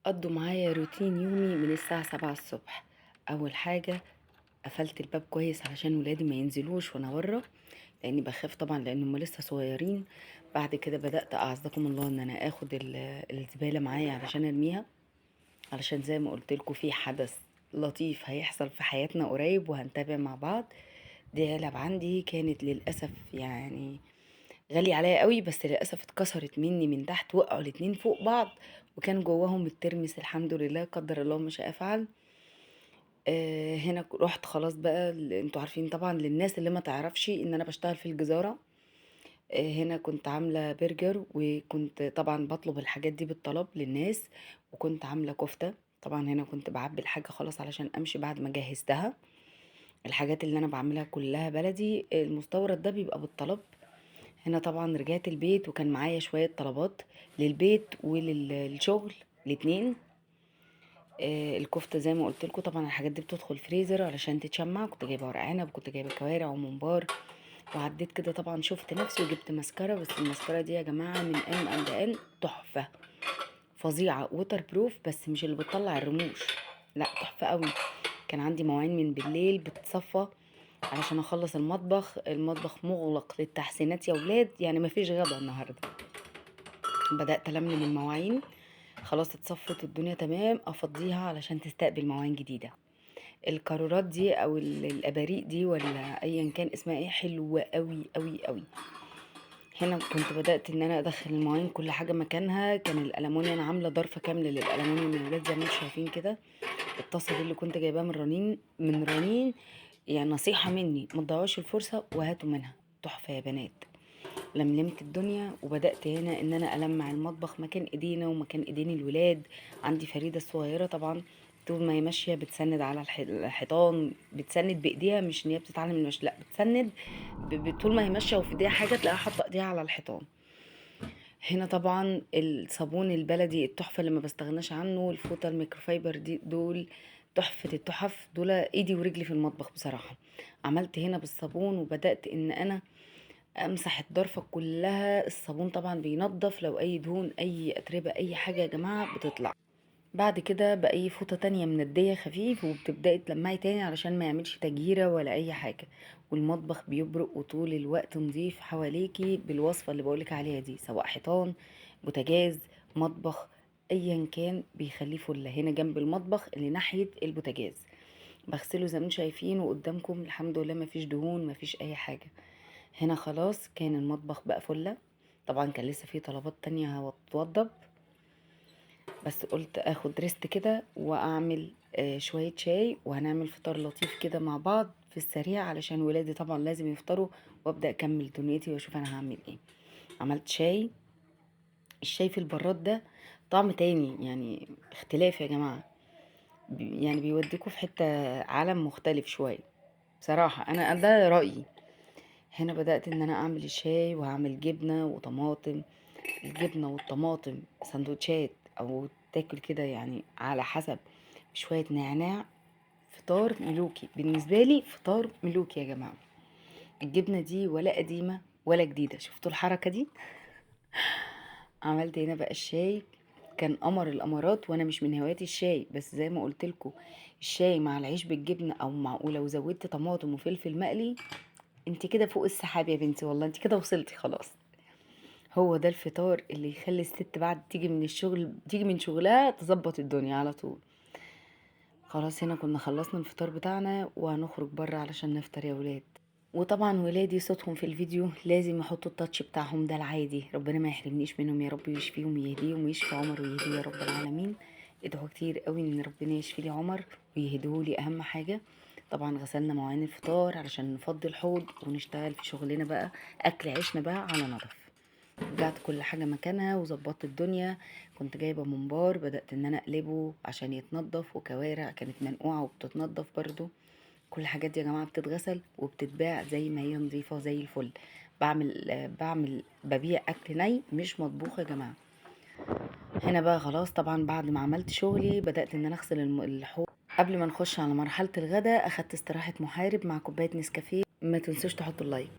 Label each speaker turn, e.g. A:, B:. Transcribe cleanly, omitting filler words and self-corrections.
A: قضوا معايا روتين يومي من الساعة 7 الصبح. أول حاجة قفلت الباب كويس علشان ولادي ما ينزلوش وأنا بره، لأني بخاف طبعا لأن هما لسه صغيرين. بعد كده بدأت أعزكم الله إن أنا آخد الزبالة معايا علشان أرميها، علشان زي ما قلت لكم في حدث لطيف هيحصل في حياتنا قريب وهنتابع مع بعض. دي علب عندي كانت للأسف يعني غالية عليا قوي، بس للأسف اتكسرت مني من تحت، وقعوا الاتنين فوق بعض وكان جواهم الترمس. الحمد لله، قدر الله ما شاء فعل. هنا رحت خلاص بقى، انتوا عارفين طبعا للناس اللي ما تعرفش ان انا بشتغل في الجزارة. هنا كنت عاملة برجر، وكنت طبعا بطلب الحاجات دي بالطلب للناس، وكنت عاملة كفتة. طبعا هنا كنت بعبي الحاجة خلاص علشان امشي بعد ما جهزتها. الحاجات اللي انا بعملها كلها بلدي، المستورد ده بيبقى بالطلب. هنا طبعا رجعت البيت وكان معايا شوية طلبات للبيت وللشغل الاتنين. الكفتة زي ما قلت لكم طبعا الحاجات دي بتدخل فريزر علشان تتشمع. كنت جايبه ورق عنب وكنت جايبه كوارع وممبار. وعديت كده طبعا شفت نفسي وجبت مسكرة، بس المسكرة دي يا جماعة من ان اند ان تحفة فظيعة، ووتر بروف، بس مش اللي بتطلع الرموش، لا تحفة قوي. كان عندي مواعين من بالليل بتتصفى علشان اخلص المطبخ مغلق للتحسينات يا ولاد، يعني مفيش غدا النهارده. بدأت ألملم المواعين، خلاص اتصفت الدنيا تمام، افضيها علشان تستقبل مواعين جديدة. القارورات دي او الاباريق دي ولا ايا كان اسمها ايه، حلوة قوي قوي قوي. هنا كنت بدأت ان انا ادخل المواعين كل حاجة مكانها. كان الالمونيا انا عاملة ضرفة كاملة للالمونيا من الولاد زي ما انتم شايفين كده. الطاسة دي اللي كنت جايباها من رنين. يعني نصيحة مني، ما تضيعوش الفرصة وهاتوا منها، تحفة يا بنات. لملمت الدنيا وبدأت هنا ان انا ألمع المطبخ مكان ايدينا ومكان ايدين الولاد. عندي فريدة الصغيرة طبعا، طول ما هي ماشية بتسند على الحيطان، بتسند بايديها، مش ان هي بتتعلم المشي، لا بتسند طول ما هي ماشية وفي ايديها حاجة تلاقيها حاطة ايديها على الحيطان. هنا طبعا الصابون البلدي التحفة اللي ما بستغناش عنه، الفوطة الميكروفايبر دي، دول تحفة التحف، دول ايدي ورجلي في المطبخ بصراحة. عملت هنا بالصابون وبدأت ان انا امسح الضرفة كلها. الصابون طبعا بينضف لو اي دهون اي اتربة اي حاجة يا جماعة بتطلع. بعد كده بأي فوطة تانية مندية خفيف، وبتبدأي تلمعي تاني علشان ما يعملش تجهيرة ولا اي حاجة. والمطبخ بيبرق وطول الوقت نظيف حواليكي بالوصفة اللي بقولك عليها دي، سواء حيطان، بوتاجاز، مطبخ، ايا كان بيخليه فله. هنا جنب المطبخ اللي ناحية البوتاجاز بغسله زي ما انتم شايفين، وقدامكم الحمد لله مفيش دهون مفيش اي حاجة. هنا خلاص كان المطبخ بقى فله. طبعا كان لسه فيه طلبات تانية هتوضب، بس قلت اخد ريست كده واعمل شوية شاي، وهنعمل فطار لطيف كده مع بعض في السريع علشان ولادي طبعا لازم يفطروا، وابدأ اكمل دنيتي واشوف انا هعمل ايه. عملت شاي. الشاي في البراد ده طعم تاني، يعني اختلاف يا جماعة. يعني بيوديكوا في حتة عالم مختلف شوية. بصراحة انا ده رأيي. هنا بدأت ان انا اعمل الشاي وهعمل جبنة وطماطم. الجبنة والطماطم سندوتشات او تاكل كده يعني على حسب، شوية نعناع. فطار ملوكي بالنسبة لي، فطار ملوكي يا جماعة. الجبنة دي ولا قديمة ولا جديدة، شفتوا الحركة دي. عملت هنا بقى الشاي. كان قمر الامارات، وانا مش من هوايات الشاي، بس زي ما قلت لكم الشاي مع العيش بالجبنة او مع، ولو زودت طماطم وفلفل مقلي، انت كده فوق السحاب يا بنتي، والله انت كده وصلتي خلاص. هو ده الفطار اللي يخلي الست بعد تيجي من الشغل، تيجي من شغلها تظبط الدنيا على طول. خلاص هنا كنا خلصنا الفطار بتاعنا وهنخرج بره علشان نفطر يا ولاد. وطبعا ولادي صوتهم في الفيديو لازم يحطوا التاتش بتاعهم، ده العادي، ربنا ما يحرمنيش منهم يا رب، ويشفيهم ويهديهم ويشفي عمر ويهديه يا رب العالمين. ادعوا كتير قوي ان ربنا يشفي لي عمر ويهديهولي اهم حاجه. طبعا غسلنا مواعين الفطار علشان نفضي الحوض ونشتغل في شغلنا بقى، اكل عيشنا بقى على نضف. رجعت كل حاجة مكانها وظبطت الدنيا. كنت جايبة ممبار، بدأت ان انا اقلبه عشان يتنضف، وكوارع كانت منقوعة وبتتنضف برضو. كل الحاجات دي يا جماعة بتتغسل وبتتباع زي ما هي نظيفة زي الفل. ببيع اكل ني مش مطبوخ يا جماعة. هنا بقى خلاص طبعا بعد ما عملت شغلي بدأت ان انا اغسل الحوض. قبل ما نخش على مرحلة الغداء اخدت استراحة محارب مع كوباية نسكافيه. ما تنسوش تحطوا اللايك.